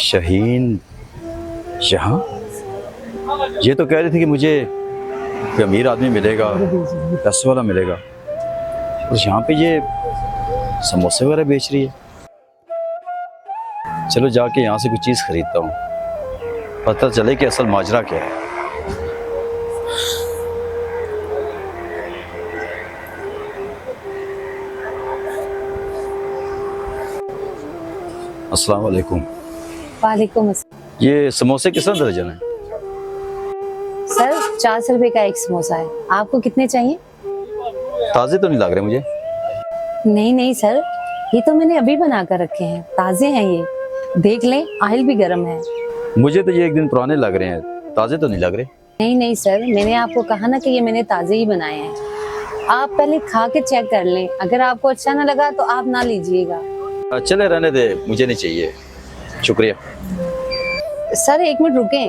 शाहीन यहाँ? ये तो कह रही थी कि मुझे कोई अमीर आदमी मिलेगा, पैसे वाला मिलेगा, और यहाँ पे ये समोसे वगैरह बेच रही है। चलो जाके यहाँ से कुछ चीज़ खरीदता हूँ, पता चले कि असल माजरा क्या है। अस्सलाम वालेकुम। वालेकुम अस्सलाम। ये समोसे किस तरह दर्जन है? सर 400 रुपए का एक समोसा है, आपको कितने चाहिए? ताज़े तो नहीं लग रहे मुझे। नहीं नहीं सर, ये तो मैंने अभी बना कर रखे हैं, ताज़े हैं ये, देख लें, ऑयल भी गर्म है। मुझे तो ये एक दिन पुराने लग रहे हैं, ताज़े तो नहीं लग रहे। नहीं नहीं सर, मैंने आपको कहा ना कि ये मैंने ताज़े ही बनाए हैं। आप पहले खा के चेक कर लें, अगर आपको अच्छा ना लगा तो आप ना लीजिएगा। चले रहने दे, मुझे नहीं चाहिए, शुक्रिया। सर एक मिनट रुकें।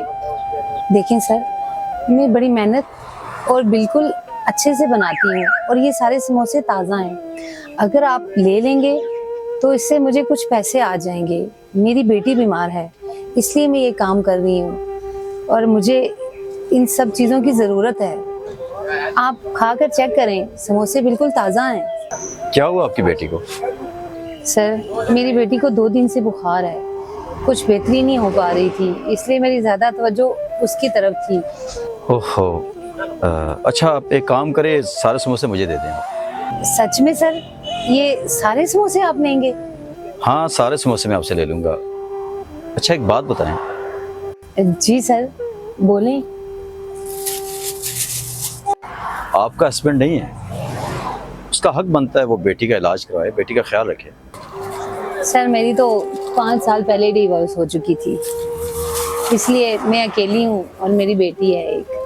देखें सर, मैं बड़ी मेहनत और बिल्कुल अच्छे से बनाती हूँ, और ये सारे समोसे ताज़ा हैं। अगर आप ले लेंगे तो इससे मुझे कुछ पैसे आ जाएंगे। मेरी बेटी बीमार है, इसलिए मैं ये काम कर रही हूँ, और मुझे इन सब चीज़ों की ज़रूरत है। आप खाकर चेक करें, समोसे बिल्कुल ताज़ा हैं। क्या हुआ आपकी बेटी को? सर मेरी बेटी को 2 दिन से बुखार है, कुछ बेहतरी नहीं हो पा रही थी, इसलिए मेरी ज़्यादा तवज्जो उसकी तरफ थी। ओहो, अच्छा आप एक काम करें, सारे समोसे मुझे दे दें। सच में सर, ये सारे समोसे आप लेंगे? हाँ, सारे समोसे मैं आपसे ले लूँगा। अच्छा एक बात बताएं। जी सर, बोलें। आपका हस्बैंड नहीं है, उसका हक बनता है वो बेटी का इलाज करवाए, बेटी का ख्याल रखे। सर मेरी तो 5 साल पहले डिवोर्स हो चुकी थी, इसलिए मैं अकेली हूँ और मेरी बेटी है एक।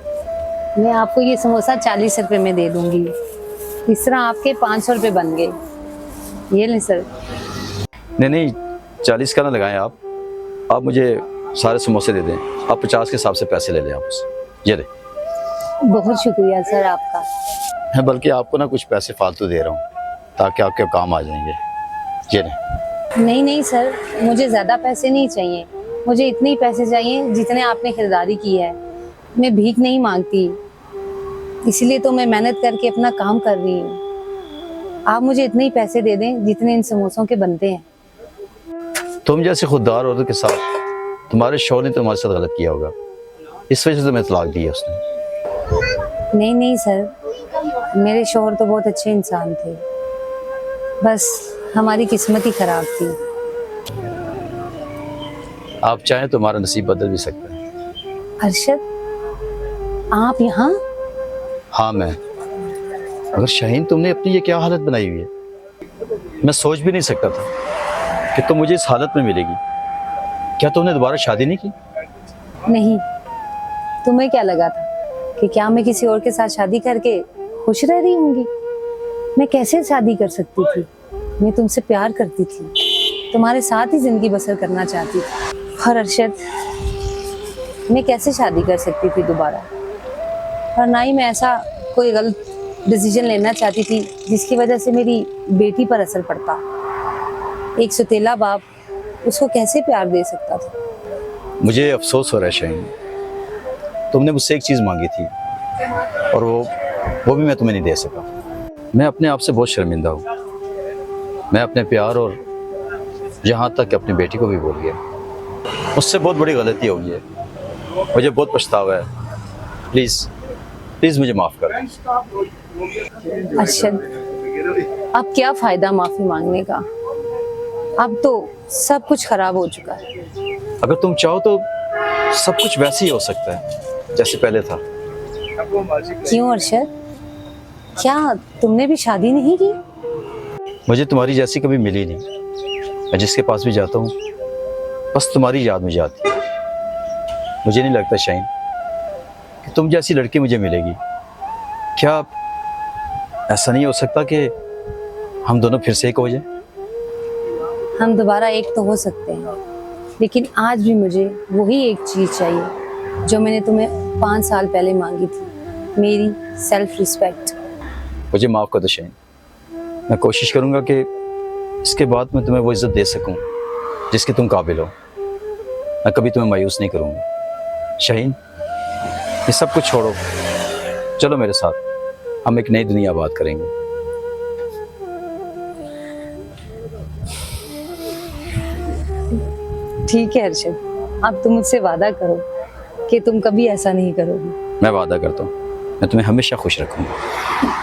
मैं आपको ये समोसा 40 रुपए में दे दूँगी, इस तरह आपके 500 रुपये बन गए। ये लें सर। नहीं नहीं, 40 का ना लगाएं आप मुझे सारे समोसे दे दें। आप 50 के हिसाब से पैसे ले लें आप उससे। ये ले। बहुत शुक्रिया सर आपका। मैं बल्कि आपको ना कुछ पैसे फालतू दे रहा हूँ, ताकि आपके काम आ जाएंगे। ये ले। नहीं नहीं सर, मुझे ज़्यादा पैसे नहीं चाहिए, मुझे इतने ही पैसे चाहिए जितने आपने खरीदारी की है। मैं भीख नहीं मांगती, इसलिए तो मैं मेहनत करके अपना काम कर रही हूँ। आप मुझे इतने ही पैसे दे दें जितने इन समोसों के बनते हैं। तुम जैसे खुददार औरत के साथ तुम्हारे शौहर ने तुम्हारे साथ गलत किया होगा, इस वजह से तुम्हें तलाक दी है उसने। नहीं नहीं सर, मेरे शौहर तो बहुत अच्छे इंसान थे, बस हमारी किस्मत ही खराब थी। आप चाहें तो हमारा नसीब बदल भी सकता है। अरशद, आप यहाँ? हाँ मैं। अगर शाहीन तुमने अपनी ये क्या हालत बनाई हुई है, मैं सोच भी नहीं सकता था कि तुम मुझे इस हालत में मिलेगी। क्या तुमने दोबारा शादी नहीं की? नहीं। तुम्हें क्या लगा था कि क्या मैं किसी और के साथ शादी करके खुश रह रही होंगी? मैं कैसे शादी कर सकती थी? मैं तुमसे प्यार करती थी, तुम्हारे साथ ही जिंदगी बसर करना चाहती थी। और अरशद, मैं कैसे शादी कर सकती थी दोबारा? और ना ही मैं ऐसा कोई गलत डिसीजन लेना चाहती थी जिसकी वजह से मेरी बेटी पर असर पड़ता। एक सौतेला बाप उसको कैसे प्यार दे सकता था? मुझे अफसोस हो रहा है शाहीन, तुमने मुझसे एक चीज़ मांगी थी और वो भी मैं तुम्हें नहीं दे सका। मैं अपने आप से बहुत शर्मिंदा हूँ। मैं अपने प्यार और यहाँ तक कि अपनी बेटी को भी भूल गया। मुझसे बहुत बड़ी गलती हो गई है, मुझे बहुत पछतावा है। प्लीज़ प्लीज़ मुझे माफ़ कर। अरशद, अब क्या फ़ायदा माफ़ी मांगने का? अब तो सब कुछ खराब हो चुका है। अगर तुम चाहो तो सब कुछ वैसे ही हो सकता है जैसे पहले था। क्यों अरशद, क्या तुमने भी शादी नहीं की? मुझे तुम्हारी जैसी कभी मिली नहीं। मैं जिसके पास भी जाता हूँ बस तुम्हारी याद मुझे आती है। मुझे नहीं लगता शाहीन कि तुम जैसी लड़की मुझे मिलेगी। क्या ऐसा नहीं हो सकता कि हम दोनों फिर से एक हो जाएं? हम दोबारा एक तो हो सकते हैं, लेकिन आज भी मुझे वही एक चीज़ चाहिए जो मैंने तुम्हें 5 साल पहले मांगी थी, मेरी सेल्फ रिस्पेक्ट। मुझे माफ़ कर दो शाहीन। मैं कोशिश करूँगा कि इसके बाद मैं तुम्हें वो इज़्ज़त दे सकूँ जिसके तुम काबिल हो। मैं कभी तुम्हें मायूस नहीं करूँगा। शाहीन, ये सब कुछ छोड़ो, चलो मेरे साथ, हम एक नई दुनिया आबाद करेंगे। ठीक है अर्शद, अब तुम मुझसे वादा करो कि तुम कभी ऐसा नहीं करोगे। मैं वादा करता हूँ, मैं तुम्हें हमेशा खुश रखूँगा।